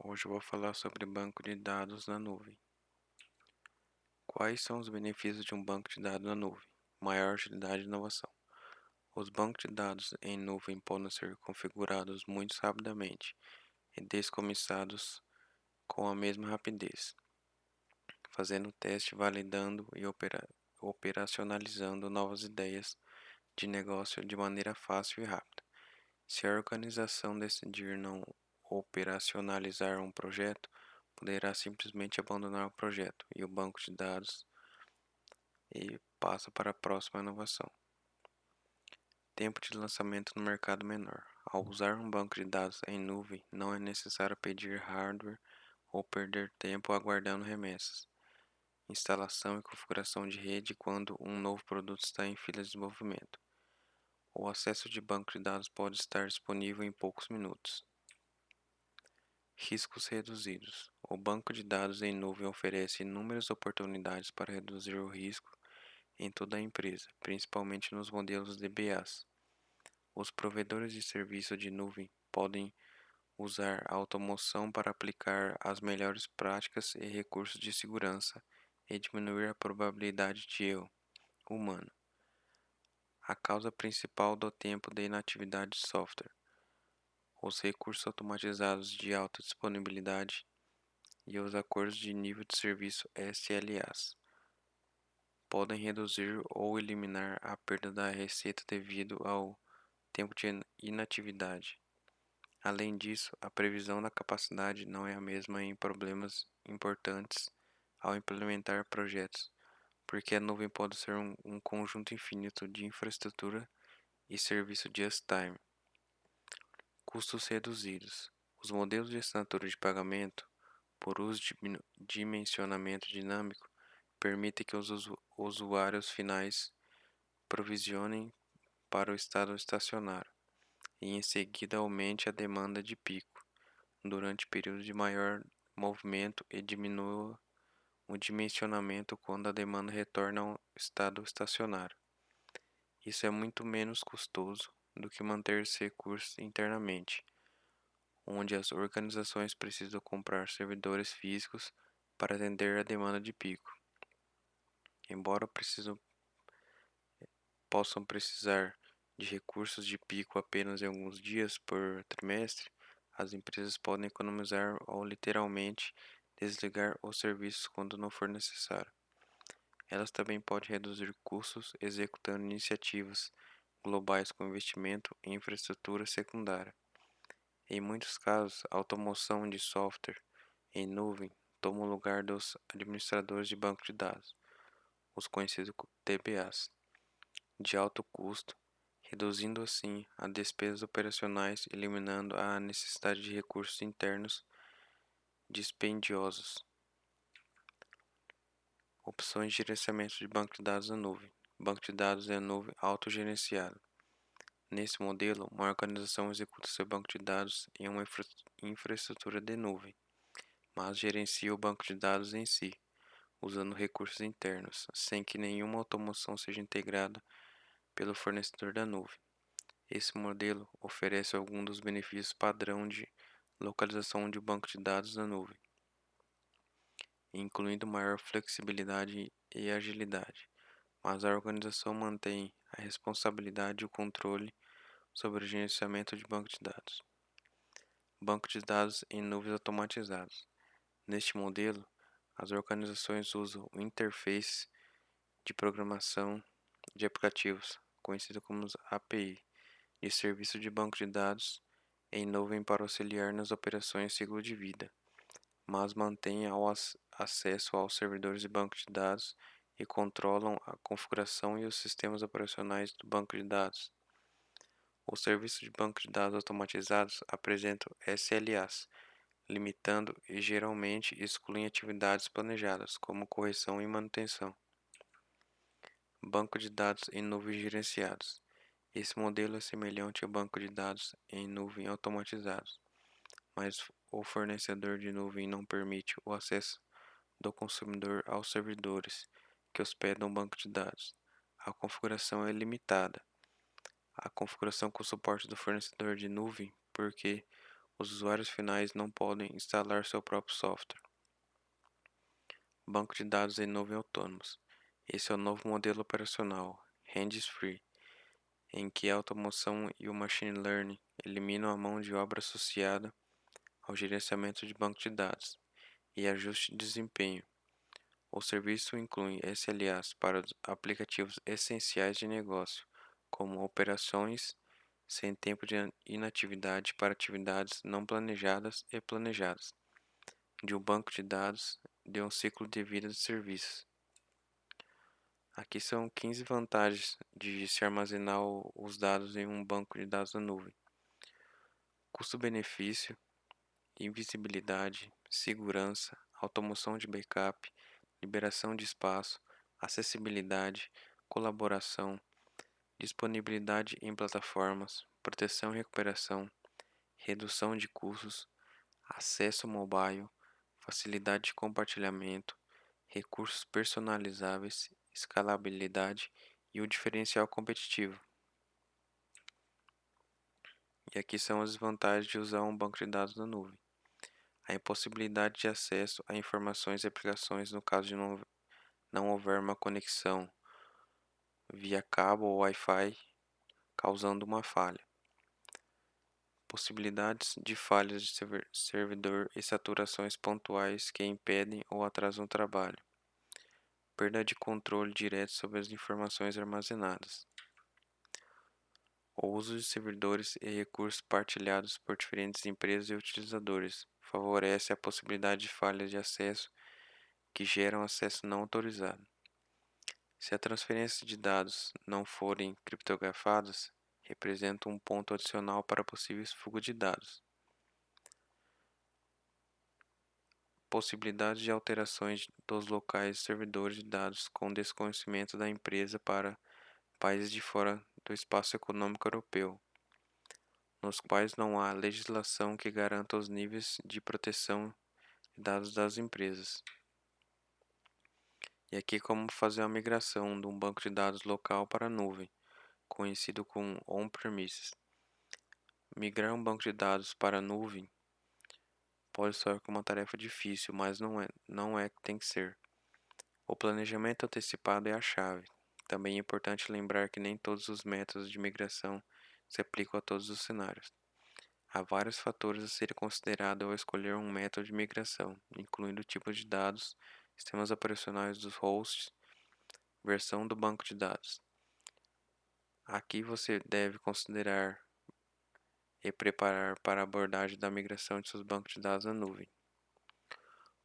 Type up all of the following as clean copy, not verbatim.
Hoje eu vou falar sobre banco de dados na nuvem. Quais são os benefícios de um banco de dados na nuvem? Maior agilidade e inovação. Os bancos de dados em nuvem podem ser configurados muito rapidamente e descomissados com a mesma rapidez, fazendo teste, validando e operacionalizando novas ideias de negócio de maneira fácil e rápida. Se a organização decidir não operacionalizar um projeto, poderá simplesmente abandonar o projeto e o banco de dados e passa para a próxima inovação. Tempo de lançamento no mercado menor. Ao usar um banco de dados em nuvem, não é necessário pedir hardware ou perder tempo aguardando remessas, instalação e configuração de rede quando um novo produto está em fila de desenvolvimento. O acesso de banco de dados pode estar disponível em poucos minutos. Riscos reduzidos. O banco de dados em nuvem oferece inúmeras oportunidades para reduzir o risco em toda a empresa, principalmente nos modelos DBAs. Os provedores de serviço de nuvem podem usar a automação para aplicar as melhores práticas e recursos de segurança e diminuir a probabilidade de erro humano. A causa principal do tempo de inatividade de software. Os recursos automatizados de alta disponibilidade e os acordos de nível de serviço SLAs podem reduzir ou eliminar a perda da receita devido ao tempo de inatividade. Além disso, a previsão da capacidade não é a mesma em problemas importantes ao implementar projetos, porque a nuvem pode ser um conjunto infinito de infraestrutura e serviço just-time. Custos reduzidos. Os modelos de assinatura de pagamento, por uso de dimensionamento dinâmico, permitem que os usuários finais provisionem para o estado estacionário e em seguida aumente a demanda de pico durante períodos de maior movimento e diminua o dimensionamento quando a demanda retorna ao estado estacionário. Isso é muito menos custoso do que manter esses recursos internamente, onde as organizações precisam comprar servidores físicos para atender a demanda de pico. Embora possam precisar de recursos de pico apenas em alguns dias por trimestre, as empresas podem economizar ou literalmente desligar os serviços quando não for necessário. Elas também podem reduzir custos executando iniciativas globais com investimento em infraestrutura secundária. Em muitos casos, a automação de software em nuvem toma o lugar dos administradores de banco de dados, os conhecidos DBAs, de alto custo, reduzindo assim as despesas operacionais e eliminando a necessidade de recursos internos dispendiosos. Opções de gerenciamento de banco de dados na nuvem. Banco de dados em nuvem autogerenciado. Nesse modelo, uma organização executa seu banco de dados em uma infraestrutura de nuvem, mas gerencia o banco de dados em si, usando recursos internos, sem que nenhuma automação seja integrada pelo fornecedor da nuvem. Esse modelo oferece alguns dos benefícios padrão de localização de banco de dados na nuvem, incluindo maior flexibilidade e agilidade, mas a organização mantém a responsabilidade e o controle sobre o gerenciamento de banco de dados. Banco de dados em nuvens automatizados. Neste modelo, as organizações usam o interface de programação de aplicativos, conhecido como API, de serviço de banco de dados em nuvem para auxiliar nas operações ciclo de vida, mas mantêm acesso aos servidores de banco de dados e controlam a configuração e os sistemas operacionais do banco de dados. Os serviços de banco de dados automatizados apresentam SLAs, limitando e geralmente excluem atividades planejadas, como correção e manutenção. Banco de dados em nuvem gerenciados. Esse modelo é semelhante ao banco de dados em nuvem automatizados, mas o fornecedor de nuvem não permite o acesso do consumidor aos servidores que hospedam o banco de dados. A configuração é limitada. A configuração com suporte do fornecedor de nuvem, porque Os usuários finais não podem instalar seu próprio software. Banco de dados em nuvem autônomos. Esse é o novo modelo operacional, hands-free, em que a automação e o machine learning eliminam a mão de obra associada ao gerenciamento de banco de dados e ajuste de desempenho. O serviço inclui SLAs para os aplicativos essenciais de negócio, como operações sem tempo de inatividade para atividades não planejadas e planejadas, de um banco de dados de um ciclo de vida de serviços. Aqui são 15 vantagens de se armazenar os dados em um banco de dados na nuvem: custo-benefício, invisibilidade, segurança, automação de backup, liberação de espaço, acessibilidade, colaboração, disponibilidade em plataformas, proteção e recuperação, redução de custos, acesso mobile, facilidade de compartilhamento, recursos personalizáveis, escalabilidade e o diferencial competitivo. E aqui são as vantagens de usar um banco de dados na nuvem: a impossibilidade de acesso a informações e aplicações no caso de não houver uma conexão via cabo ou Wi-Fi, causando uma falha. Possibilidades de falhas de servidor e saturações pontuais que impedem ou atrasam o trabalho. Perda de controle direto sobre as informações armazenadas. O uso de servidores e recursos partilhados por diferentes empresas e utilizadores favorece a possibilidade de falhas de acesso que geram acesso não autorizado. Se a transferência de dados não forem criptografadas, representa um ponto adicional para possíveis fugas de dados. Possibilidade de alterações dos locais servidores de dados com desconhecimento da empresa para países de fora do espaço econômico europeu, nos quais não há legislação que garanta os níveis de proteção de dados das empresas. E aqui como fazer a migração de um banco de dados local para a nuvem, conhecido como on-premises. Migrar um banco de dados para a nuvem pode soar como uma tarefa difícil, mas não é que tem que ser. O planejamento antecipado é a chave. Também é importante lembrar que nem todos os métodos de migração se aplicam a todos os cenários. Há vários fatores a serem considerados ao escolher um método de migração, incluindo o tipo de dados, sistemas operacionais dos hosts, versão do banco de dados. Aqui você deve considerar e preparar para a abordagem da migração de seus bancos de dados na nuvem.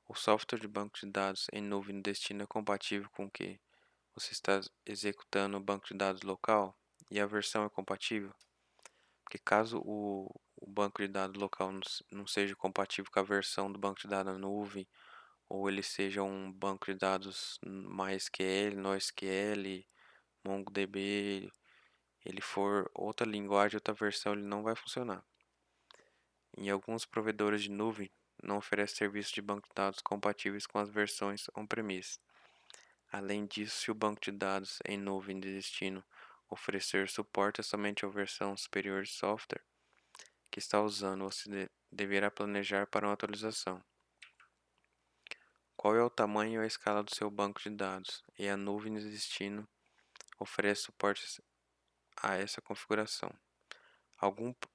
O software de banco de dados em nuvem no destino é compatível com o que você está executando o banco de dados local e a versão é compatível, porque caso o banco de dados local não seja compatível com a versão do banco de dados na nuvem, ou ele seja um banco de dados MySQL, NoSQL, MongoDB, ele for outra linguagem, outra versão, ele não vai funcionar. Em alguns provedores de nuvem, não oferece serviços de banco de dados compatíveis com as versões on-premise. Além disso, se o banco de dados em nuvem de destino oferecer suporte somente à versão superior de software que está usando, você deverá planejar para uma atualização. Qual é o tamanho e a escala do seu banco de dados? E a nuvem de destino oferece suporte a essa configuração.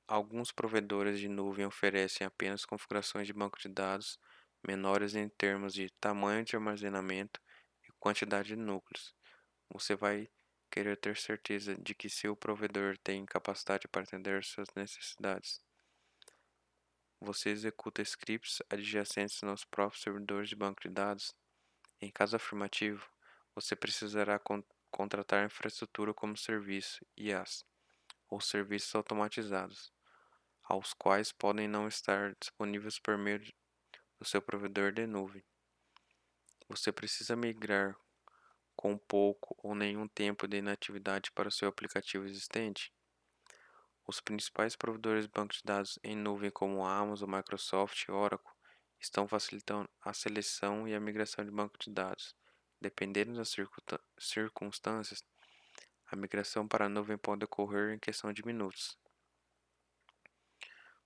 Alguns provedores de nuvem oferecem apenas configurações de banco de dados menores em termos de tamanho de armazenamento e quantidade de núcleos. Você vai querer ter certeza de que seu provedor tem capacidade para atender suas necessidades. Você executa scripts adjacentes nos próprios servidores de banco de dados. Em caso afirmativo, você precisará contratar infraestrutura como serviço, IaaS, ou serviços automatizados, aos quais podem não estar disponíveis por meio do seu provedor de nuvem. Você precisa migrar com pouco ou nenhum tempo de inatividade para o seu aplicativo existente. Os principais provedores de bancos de dados em nuvem como Amazon, Microsoft e Oracle estão facilitando a seleção e a migração de banco de dados. Dependendo das circunstâncias, a migração para a nuvem pode ocorrer em questão de minutos.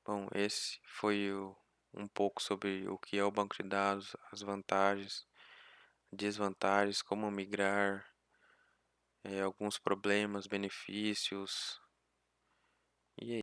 Bom, esse foi um pouco sobre o que é o banco de dados, as vantagens, desvantagens, como migrar, alguns problemas, benefícios. E